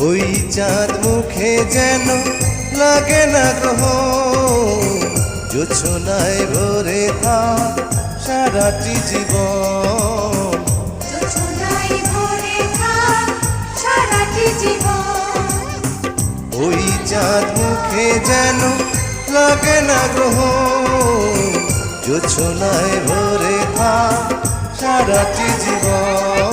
ওই চাঁদ মুখে যেন লাগে না গ্রহ, জোছনায় ভরে থাক সারাটি জীবন। ওই চাঁদ মুখে যেন লাগে না গ্রহ, জোছনায় ভরে থাক সারাটি জীবন।